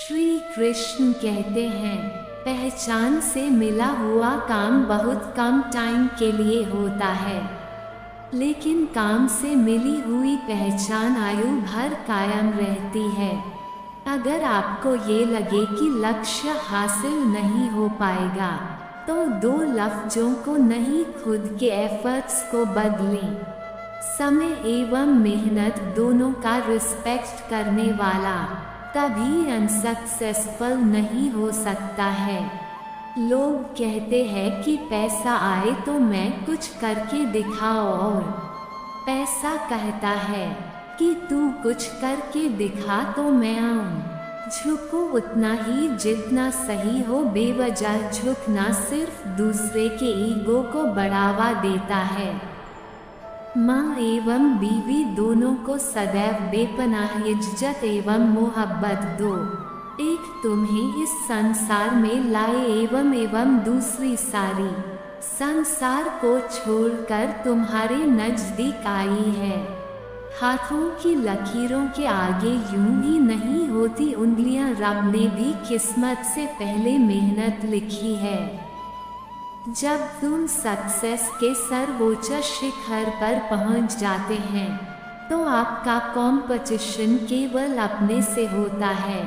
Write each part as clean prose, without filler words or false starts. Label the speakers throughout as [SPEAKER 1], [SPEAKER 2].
[SPEAKER 1] श्री कृष्ण कहते हैं, पहचान से मिला हुआ काम बहुत कम टाइम के लिए होता है, लेकिन काम से मिली हुई पहचान आयु भर कायम रहती है। अगर आपको ये लगे कि लक्ष्य हासिल नहीं हो पाएगा, तो दो लफ्जों को नहीं, खुद के एफर्ट्स को बदलें। समय एवं मेहनत दोनों का रिस्पेक्ट करने वाला कभी अनसक्सेसफुल नहीं हो सकता है। लोग कहते हैं कि पैसा आए तो मैं कुछ करके दिखाओ, और पैसा कहता है कि तू कुछ करके दिखा तो मैं आऊं। झुको उतना ही जितना सही हो, बेवजह झुकना सिर्फ दूसरे के ईगो को बढ़ावा देता है। माँ एवं बीवी दोनों को सदैव बेपनाह इज्जत एवं मोहब्बत दो। एक तुम्हें इस संसार में लाए एवं दूसरी सारी संसार को छोड़कर तुम्हारे नजदीक आई है। हाथों की लकीरों के आगे यूं ही नहीं होती उंगलियां, रब ने भी किस्मत से पहले मेहनत लिखी है। जब तुम सक्सेस के सर्वोच्च शिखर पर पहुंच जाते हैं, तो आपका कंपटीशन केवल अपने से होता है।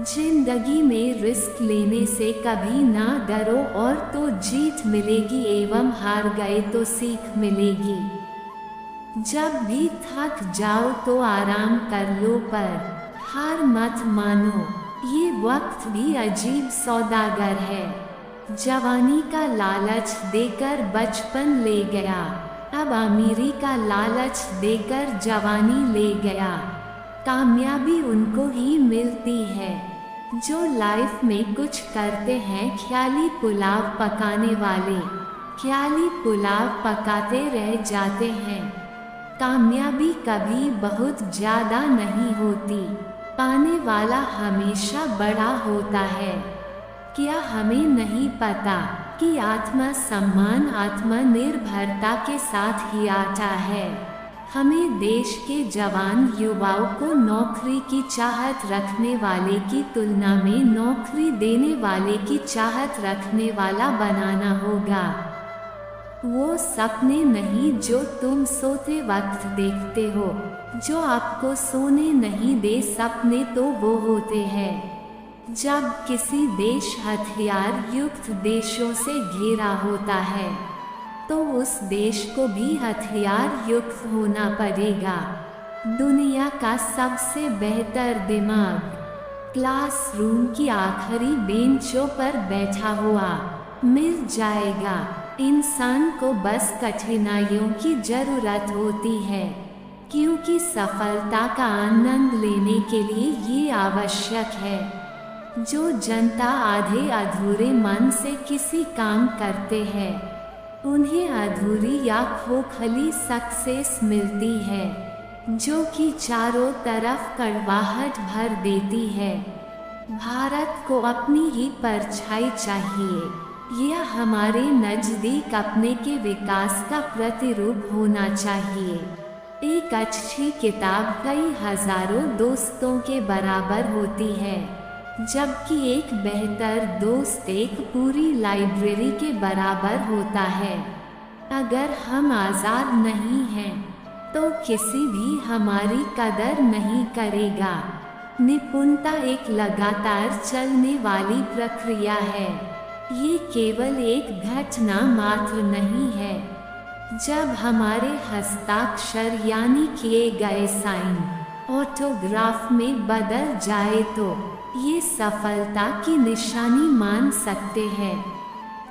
[SPEAKER 1] जिंदगी में रिस्क लेने से कभी ना डरो, और तो जीत मिलेगी एवं हार गए तो सीख मिलेगी। जब भी थक जाओ तो आराम कर लो, पर हार मत मानो, ये वक्त भी अजीब सौदागर है। जवानी का लालच देकर बचपन ले गया, अब अमीरी का लालच देकर जवानी ले गया। कामयाबी उनको ही मिलती है जो लाइफ में कुछ करते हैं। ख्याली पुलाव पकाने वाले ख्याली पुलाव पकाते रह जाते हैं। कामयाबी कभी बहुत ज़्यादा नहीं होती, पाने वाला हमेशा बड़ा होता है। क्या हमें नहीं पता कि आत्म सम्मान आत्मनिर्भरता के साथ ही आता है? हमें देश के जवान युवाओं को नौकरी की चाहत रखने वाले की तुलना में नौकरी देने वाले की चाहत रखने वाला बनाना होगा। वो सपने नहीं जो तुम सोते वक्त देखते हो, जो आपको सोने नहीं दे सपने, तो वो होते हैं जब किसी देश हथियार युक्त देशों से घिरा होता है, तो उस देश को भी हथियार युक्त होना पड़ेगा। दुनिया का सबसे बेहतर दिमाग क्लासरूम की आखिरी बेंचों पर बैठा हुआ मिल जाएगा। इंसान को बस कठिनाइयों की जरूरत होती है, क्योंकि सफलता का आनंद लेने के लिए ये आवश्यक है। जो जनता आधे अधूरे मन से किसी काम करते हैं, उन्हें अधूरी या खोखली सक्सेस मिलती है, जो कि चारों तरफ कड़वाहट भर देती है। भारत को अपनी ही परछाई चाहिए। यह हमारे नज़दीक अपने के विकास का प्रतिरूप होना चाहिए। एक अच्छी किताब कई हजारों दोस्तों के बराबर होती है, जबकि एक बेहतर दोस्त एक पूरी लाइब्रेरी के बराबर होता है। अगर हम आज़ाद नहीं हैं, तो किसी भी हमारी कदर नहीं करेगा। निपुणता एक लगातार चलने वाली प्रक्रिया है, ये केवल एक घटना मात्र नहीं है। जब हमारे हस्ताक्षर यानी किए गए साइन ऑटोग्राफ में बदल जाए, तो ये सफलता की निशानी मान सकते हैं।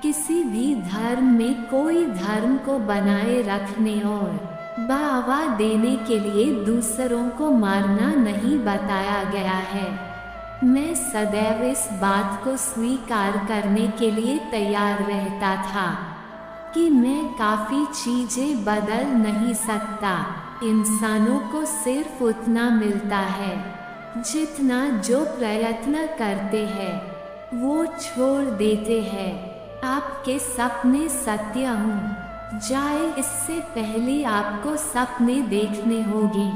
[SPEAKER 1] किसी भी धर्म में कोई धर्म को बनाए रखने और बढ़ावा देने के लिए दूसरों को मारना नहीं बताया गया है। मैं सदैव इस बात को स्वीकार करने के लिए तैयार रहता था कि मैं काफ़ी चीज़ें बदल नहीं सकता। इंसानों को सिर्फ उतना मिलता है जितना जो प्रयत्न करते हैं वो छोड़ देते हैं। आपके सपने सत्य हो जाए, इससे पहले आपको सपने देखने होंगे।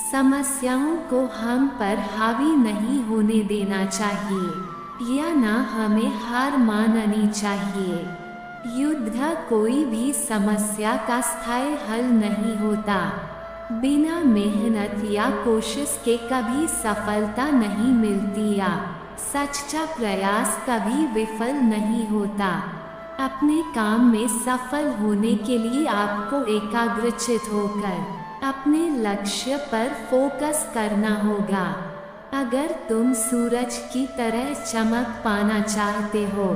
[SPEAKER 1] समस्याओं को हम पर हावी नहीं होने देना चाहिए या ना हमें हार माननी चाहिए। युद्ध कोई भी समस्या का स्थायी हल नहीं होता। बिना मेहनत या कोशिश के कभी सफलता नहीं मिलती या सच्चा प्रयास कभी विफल नहीं होता। अपने काम में सफल होने के लिए आपको एकाग्रचित होकर अपने लक्ष्य पर फोकस करना होगा। अगर तुम सूरज की तरह चमक पाना चाहते हो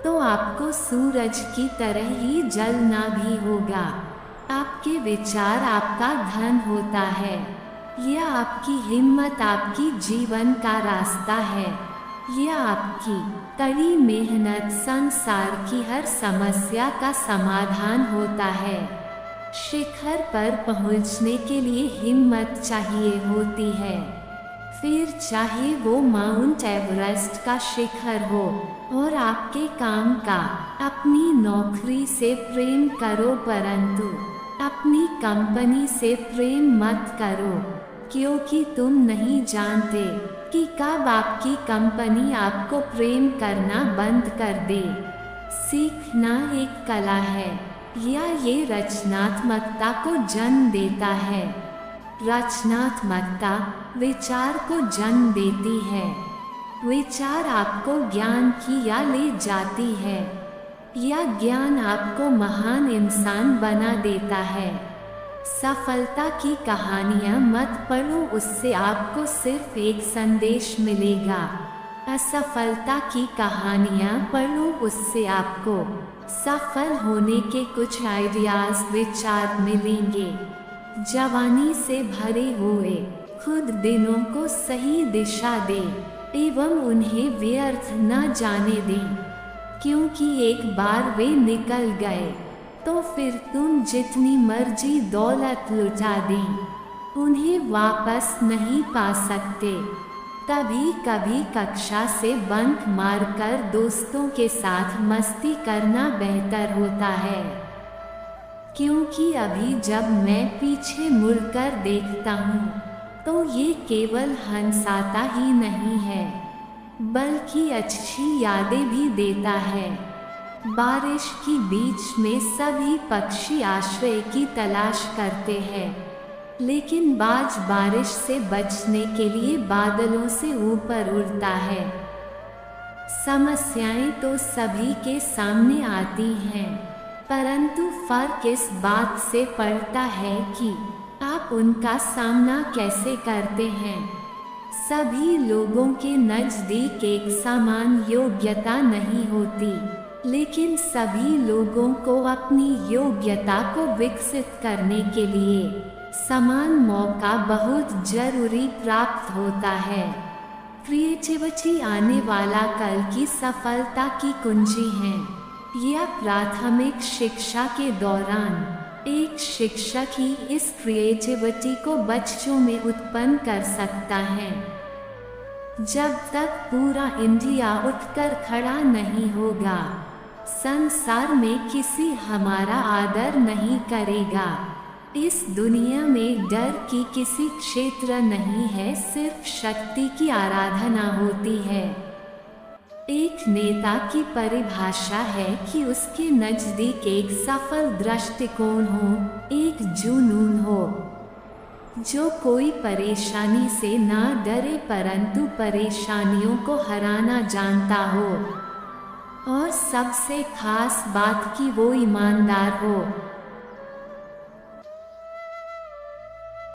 [SPEAKER 1] तो आपको सूरज की तरह ही जलना भी होगा। आपके विचार आपका धन होता है। यह आपकी हिम्मत आपकी जीवन का रास्ता है। यह आपकी कड़ी मेहनत संसार की हर समस्या का समाधान होता है। शिखर पर पहुंचने के लिए हिम्मत चाहिए होती है, फिर चाहे वो माउंट एवरेस्ट का शिखर हो। और आपके काम का अपनी नौकरी से प्रेम करो, परंतु अपनी कंपनी से प्रेम मत करो, क्योंकि तुम नहीं जानते कि कब आपकी कंपनी आपको प्रेम करना बंद कर दे। सीखना एक कला है या ये रचनात्मकता को जन्म देता है। रचनात्मकता विचार को जन्म देती है। विचार आपको ज्ञान की या ले जाती है या ज्ञान आपको महान इंसान बना देता है। सफलता की कहानियाँ मत पढ़ो, उससे आपको सिर्फ एक संदेश मिलेगा। असफलता की कहानियाँ पढ़ो, उससे आपको सफल होने के कुछ आइडियाज विचार मिलेंगे। जवानी से भरे हुए खुद दिनों को सही दिशा दे एवं उन्हें व्यर्थ न जाने दें, क्योंकि एक बार वे निकल गए तो फिर तुम जितनी मर्जी दौलत लुटा दें उन्हें वापस नहीं पा सकते। कभी कभी कक्षा से बंक मारकर दोस्तों के साथ मस्ती करना बेहतर होता है, क्योंकि अभी जब मैं पीछे मुड़कर देखता हूँ तो ये केवल हंसाता ही नहीं है बल्कि अच्छी यादें भी देता है। बारिश के बीच में सभी पक्षी आश्रय की तलाश करते हैं, लेकिन बाज बारिश से बचने के लिए बादलों से ऊपर उड़ता है। समस्याएं तो सभी के सामने आती हैं, परंतु फर्क इस बात से पड़ता है कि आप उनका सामना कैसे करते हैं। सभी लोगों के नज़दीक एक समान योग्यता नहीं होती, लेकिन सभी लोगों को अपनी योग्यता को विकसित करने के लिए समान मौका बहुत जरूरी प्राप्त होता है। क्रिएटिविटी आने वाला कल की सफलता की कुंजी है। यह प्राथमिक शिक्षा के दौरान एक शिक्षक ही इस क्रिएटिविटी को बच्चों में उत्पन्न कर सकता है। जब तक पूरा इंडिया उठकर खड़ा नहीं होगा, संसार में किसी हमारा आदर नहीं करेगा। इस दुनिया में डर की किसी क्षेत्र नहीं है, सिर्फ शक्ति की आराधना होती है। एक नेता की परिभाषा है कि उसके नज़दीक एक सफल दृष्टिकोण हो, एक जुनून हो, जो कोई परेशानी से ना डरे परंतु परेशानियों को हराना जानता हो, और सबसे खास बात कि वो ईमानदार हो।